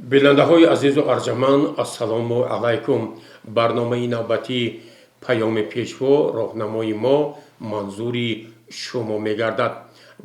بیننده های عزیز و ارجمند السلام علیکم. برنامه نوبتی پیام پیشوا راهنمای ما منظوری شما میگردد.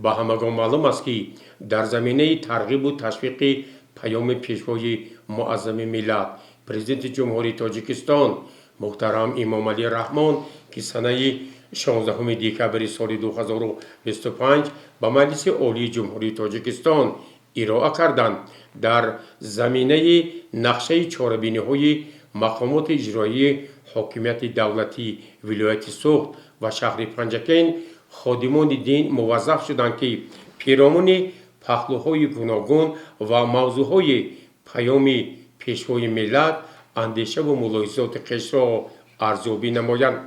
با همگان معلوم است که در زمینه ترغیب و تشویق پیام پیشوای معظم ملت پرزیدنت جمهوری تاجیکستان محترم امام علی رحمان که سنه 16 دکبر سال 2025 به مجلس عالی جمهوری تاجیکستان ارائه کردند، در زمینه نقشه چاره‌بینی های مقامات اجرایی حاکمیت دولتی ولایت سوخت و شهر پنجکین خادمان دین موظف شدند که پیرامون پهلوهای گوناگون و موضوعهای پیام پیشوای ملت اندیشه و ملاحظات خیش را ارزیابی نمایند.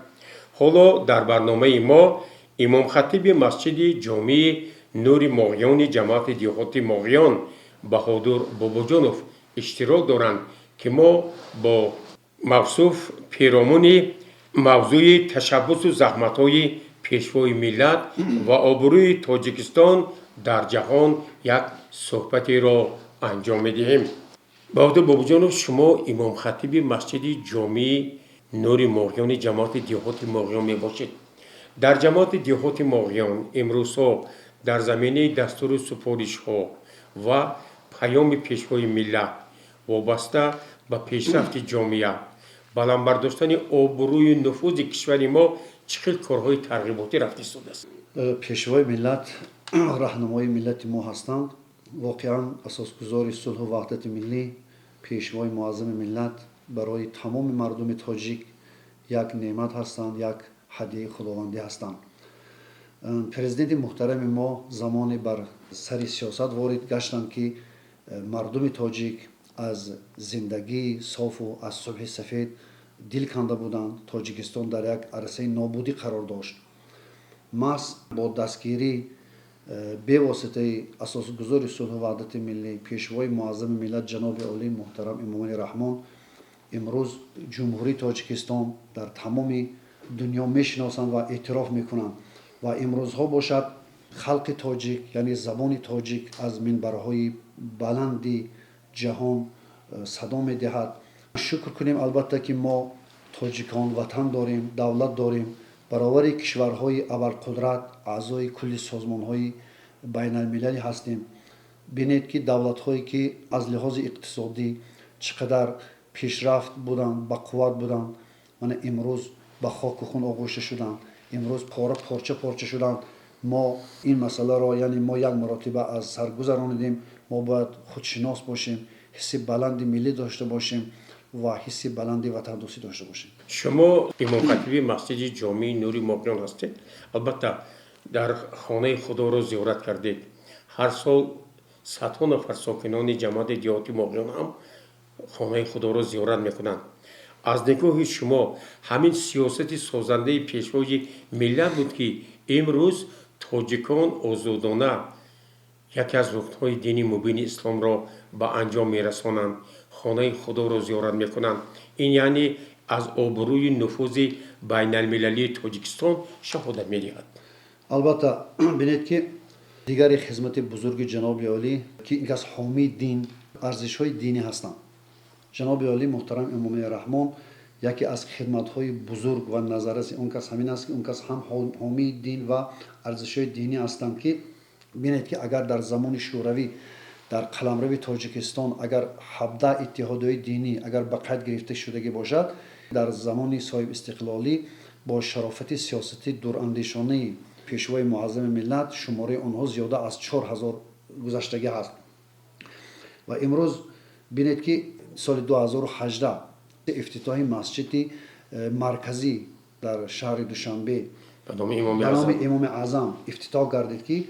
حالا در برنامه ما امام خطیب مسجد جامع نور ماغیان جماعت دیهات ماغیان بهادر باباجانوف اشتراک دارند که ما با موصوف پیرامون موضوع تشبث و زحمت‌های پیشوای ملت و آبروی تاجیکستان در جهان یک صحبتی را انجام می‌دهیم. بهادر باباجانوف، شما امام خطیب مسجد جامع نور ماغیان جماعت دیهات ماغیان میباشید. در جماعت دیهات ماغیان امروزها در زمینه دستور سفارش ها و پیام پیشوای ملت وابسته به پیشرفت جامعه، بلند برداشتن آبروی نفوذ کشور ما چه کارهای ترغیباتی رفته شده است؟ پیشوای ملت راهنمای ملت ما هستند. واقعا اساسگذار صلح و وحدت ملی پیشوای معظم ملت برای تمام مردم تاجیک یک نعمت هستند، یک هدیه خداوندی هستند. پرزیدنت محترم ما زمان بر سر سیاست وارد گشتند که مردم تاجیک از زندگی صاف و از صبح سفید دل کنده بودند. تاجیکستان در یک عرصه نابودی قرار داشت. ماس با دستگیری به واسطه اساسگذار صلح و وحدت ملی پیشوای معظم ملت جناب عالی محترم امام علی رحمان امروز جمهوری تاجیکستان در تمام دنیا میشناسند و اعتراف میکنند و امروزها باشد خلق تاجیک یعنی زبان تاجیک از منبرهای بلندی جهان صدا میدهد. شکر کنیم البته که ما تاجیکان وطن داریم، دولت داریم، برابر کشورهای ابرقدرت اعضای کل سازمانهای بین المللی هستیم. بینید که دولت هایی که از لحاظ اقتصادی چقدر پیشرفت بودند، با قوت بودند، من امروز با خاک و خون آغوشته شدند، امروز پارچه پارچه شدند. ما این مسئله را یعنی ما یک مرتبه از سر گذراندیم. ما باید خودشناس باشیم، حس بلند ملی داشته باشیم و حس بلند وطن دوستی داشته باشیم. شما امام خطیب مسجد جامع نور ماغیان هستید. البته در خانه خدا را زیارت کردید. هر سال صدها نفر ساکنان جماعت دیهات ماغیان هم خانه خدا را زیارت میکنند. از نگاه شما همین سیاست سازنده پیشوای ملت بود که امروز تاجیکان آزادانه یکی از رکنهای دینی مبین اسلام را به انجام میرسانند، خانه خدا را زیارت میکنند. این یعنی از آبروی نفوذ بین المللی تاجیکستان شهادت میدهد. البته بینید که دیگر خدمت بزرگ جناب عالی که یک از حامی دین ارزش های دینی هستند. جناب عالی محترم امام علی رحمان یکی از خدمت های بزرگ و نظرات اون کس همین است که اون کس هم حامی دین و ارزش های دینی هستند که بینید که اگر در زمان شوروی در قلمرو تاجیکستان اگر 17 اتحادیه دینی اگر به قید گرفته شده باشد، در زمان صاحب استقلالی با شرافت سیاستی دوراندیشانه پیشوای معظم ملت شماره آنها زیاده از 4000 گذشتگی هست. و امروز بینید که سال 2018 افتتاح مسجد مرکزی در شهر دوشنبه به نام امام اعظم افتتاح گردید که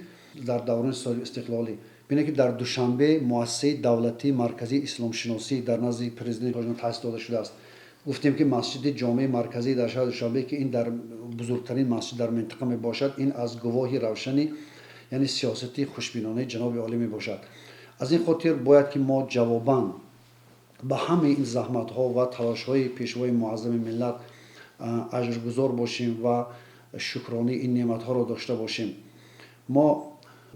در دوران سال استقلالی بینید که در دوشنبه مؤسسه دولتی مرکزی اسلام شناسی در نزد پرزیدنت تأسیس داده شده است. گفتیم که مسجد جامع مرکزی در شهر دوشنبه که این در بزرگترین مسجد در منطقه می باشد، این از گواهی روشنی یعنی سیاستی خوشبینانه جناب عالی می باشد. از این خاطر باید که ما جواباً به همه این زحمت ها و تلاش های پیشوای معظم ملت اجرگزار باشیم و شکرانه این نعمت ها را داشته باشیم. ما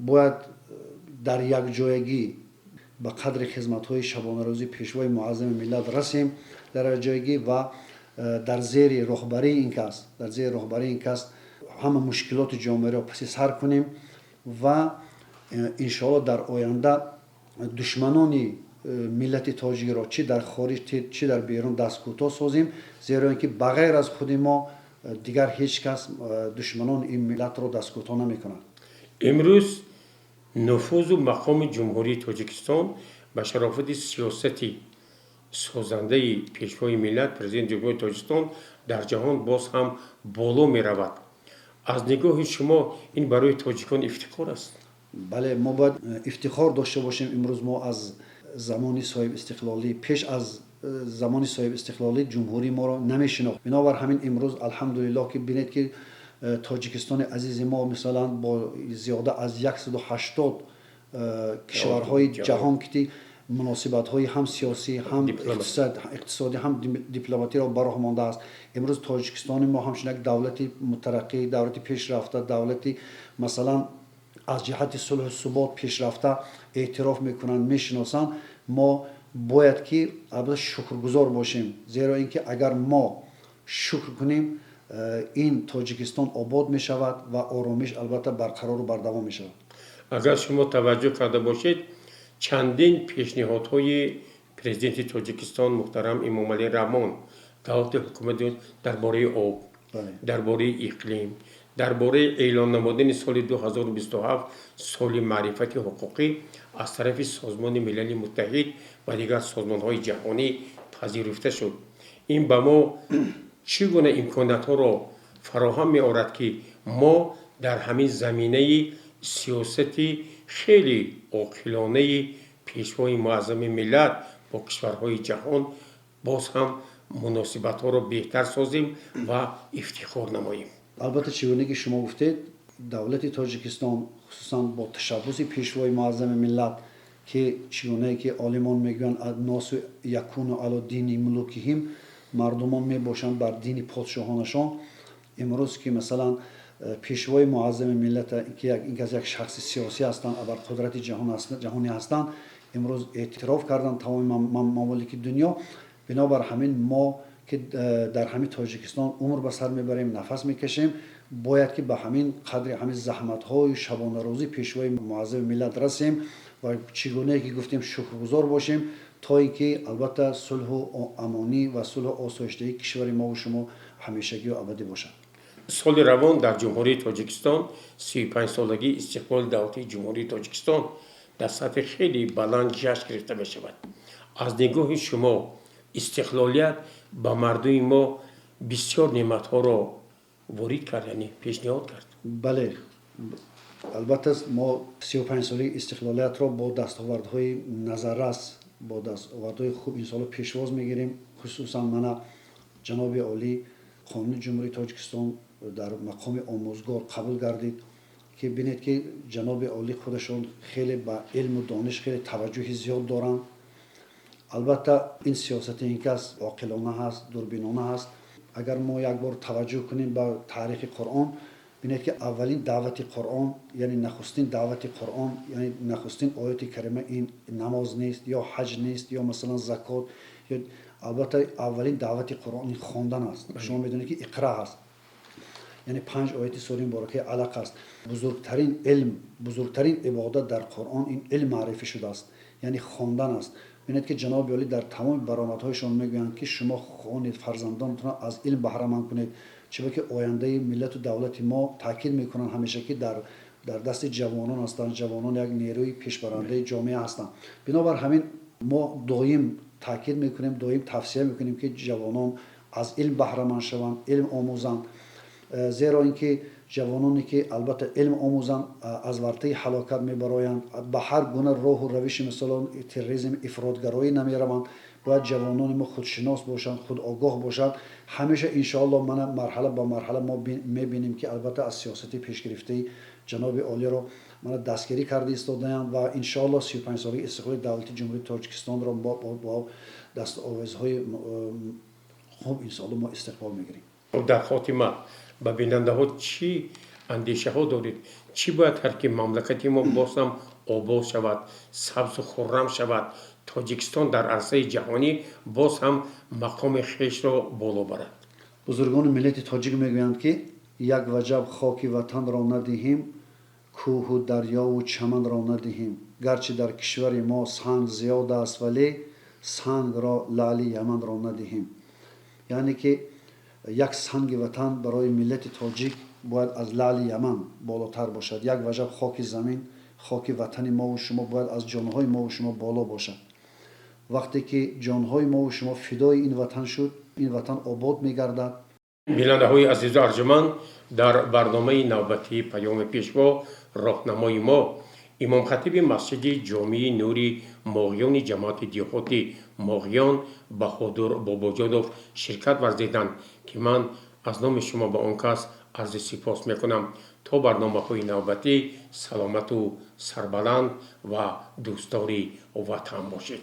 باید در یک جایگی به قدر خدمت‌های شبانه روزی پیشوای معظم ملت رسیم در جایگی و در زیر رهبری این کس همه مشکلات جامعه را پس سر کنیم و انشاءالله در آینده دشمنان ملت تاجیک را چی در خارج چی در بیرون دست کوتاه سازیم، زیرا اینکه بغیر از خود ما دیگر هیچ کس دشمنان این ملت را دست کوتاه نمی‌کند. امروز نفوذ و مقام جمهوری تاجیکستان به شرافت سیاستی سازنده پیشوای ملت پرزیدنت جمهوری تاجیکستان در جهان باز هم بالا می رود. از نگاه شما این برای تاجیکان افتخار است؟ بله، ما باید افتخار داشته باشیم. امروز ما از زمانی صاحب استقلالی پیش از زمانی صاحب استقلالی جمهوری ما را نمی‌شناخت. بنابر همین امروز الحمدلله که بینید که تاجیکستان عزیز ما مثلا با زیاده از 180 کشورهای جهان که مناسبت‌های هم سیاسی هم اقتصادی هم دیپلماتی را براه مانده است. امروز تاجیکستان ما همچنین یک دولتی مترقی، دولتی پیشرفته، دولتی مثلا از جهت صلح و ثبات پیشرفته اعتراف میکنند، میشناسند. ما باید که البته شکرگزار باشیم، زیرا اینکه اگر ما شکر کنیم این تاجیکستان آباد می شود و آرامش البته برقرار و بردوام می شود. اگر شما توجه کرده باشید چندین پیشنهادهای پرزیدنت تاجیکستان محترم امامعلی رحمان دولت حکومت درباره آب، درباره اقلیم، درباره اعلان نمودن سال 2027 سال معرفت حقوقی از طرف سازمان ملل متحد و دیگر سازمان‌های جهانی پذیرفته شد. این به ما چگونه امکانات‌ها را فراهم می‌آورد که ما در همین زمینه سیاستی خیلی عاقلانه پیشوای معظم ملت با کشورهای جهان باز هم مناسبت‌ها را بهتر سازیم و افتخار نماییم. البته چگونه که شما گفتید دولت تاجیکستان خصوصا با تشبث پیشوای معظم ملت که چگونه که عالمان میگن الناس یکون علی دین ملوکهم، مردمان میباشند بر دین پادشاهانشان. امروز که مثلا پیشوای معظم ملت که این یک شخص سیاسی هستند و بر قدرت جهانی هستند، امروز اعتراف کردن تمام ممالک دنیا. بنابر همین ما که در همین تاجیکستان عمر به سر میبریم، نفس میکشیم، باید که به همین قدر همین زحمت‌های شبانه روزی پیشوای معظم ملت رسیم و چگونه که گفتیم شکرگزار باشیم تا اینکه البته صلح و امانی و صلح و آسایشگی کشور ما و شما همیشگی و ابدی باشد. سال روان در جمهوری تاجیکستان 35 سالگی استقلال دولت جمهوری تاجیکستان در سطح خیلی بلند جشن گرفته می شود. از نگاه شما استقلالیت به مردم ما بسیار نعمت‌ها را وارد کرد، یعنی پیشنهاد کرد؟ بله، البته ما 35 سالی استقلالیت را با دستاوردهای نظررس، با دستاوردهای خوب این سال پیشواز میگیریم. خصوصا من جناب عالی قانون جمهوری تاجیکستان در مقام آموزگار قبول گردید که بینید که جناب عالی خودشون خیلی با علم و دانش خیلی توجه زیاد دارند. البته این سیاست این کس عاقلانه هست، دوربینانه هست. اگر ما یک بار توجه کنیم به تاریخ قرآن، بینید که اولین دعوت قرآن یعنی نخستین دعوت قرآن یعنی نخستین آیت کریمه این نماز نیست یا حج نیست یا مثلا زکات، یا البته اولین دعوت قرآن این خواندن است. شما میدونید که اقرا است، یعنی 5 آیت سوره مبارکه علق است. بزرگترین علم، بزرگترین عبادت در قرآن این علم معرفی شده است، یعنی خواندن است. ببینید که جناب عالی در تمام برآمدهایشان میگویند که شما خوانید، فرزندانتون از علم بهره مند کنید، چرا که آینده ملت و دولت ما تاکید میکنن همیشه که در دست جوانان هستند. جوانان یک نیروی پیشبرنده جامعه هستند. بنابر همین ما دائم تاکید میکنیم، دائم توصیه میکنیم که جوانان از علم بهره مند شوند، علم آموزند. زیرا اینکه جوانانی که البته علم آموزند از ورطه هلاکت میبرایند، به هر گونه راه و روش مثلا تروریسم، افراطگرایی نمیروند. باید جوانان ما خودشناس باشند، خود آگاه باشند. همیشه انشاءالله من مرحله با مرحله ما میبینیم که البته از سیاست پیش گرفته جناب عالی را من دستگیری کرده ایستاده‌اند و انشاءالله 35 ساله استقلال دولت جمهوری تاجیکستان را با دستاویزهای خوب انشاءالله ما استقبال میگیریم. در خاتمه به بیننده ها چی اندیشه ها دارید؟ چی باید کرد که مملکتی ما باز هم آباد شود، سبز و خرم شود، تاجیکستان در عرصه جهانی باز هم مقام خویش را بالا برد. بزرگان ملت تاجیک میگویند که یک وجب خاک وطن را ندهیم، کوه و دریا و چمن را ندهیم. گرچه در کشور ما سنگ زیاد است ولی سنگ را لعل یمن را ندهیم. یعنی که یک سنگ وطن برای ملت تاجیک باید از لعل یمن بالاتر باشد. یک وجب خاک زمین، خاک وطن ما و شما باید از جانهای ما و شما بالا باشد. وقتی که جانهای ما و شما فدای این وطن شد، این وطن آباد میگردد. بیننده های عزیز و ارجمند، در برنامه نوبتی پیام پیشوا راهنمای ما امام خطیب مسجد جامع نوری ماغیان جماعت دیهاتی ماغیان بهادر باباجادوف شرکت ورزیدند که من از نام شما به آن کس عرض سپاس میکنم. تا برنامه های نوبتی سلامت و سربلند و دوستداری وطن باشید.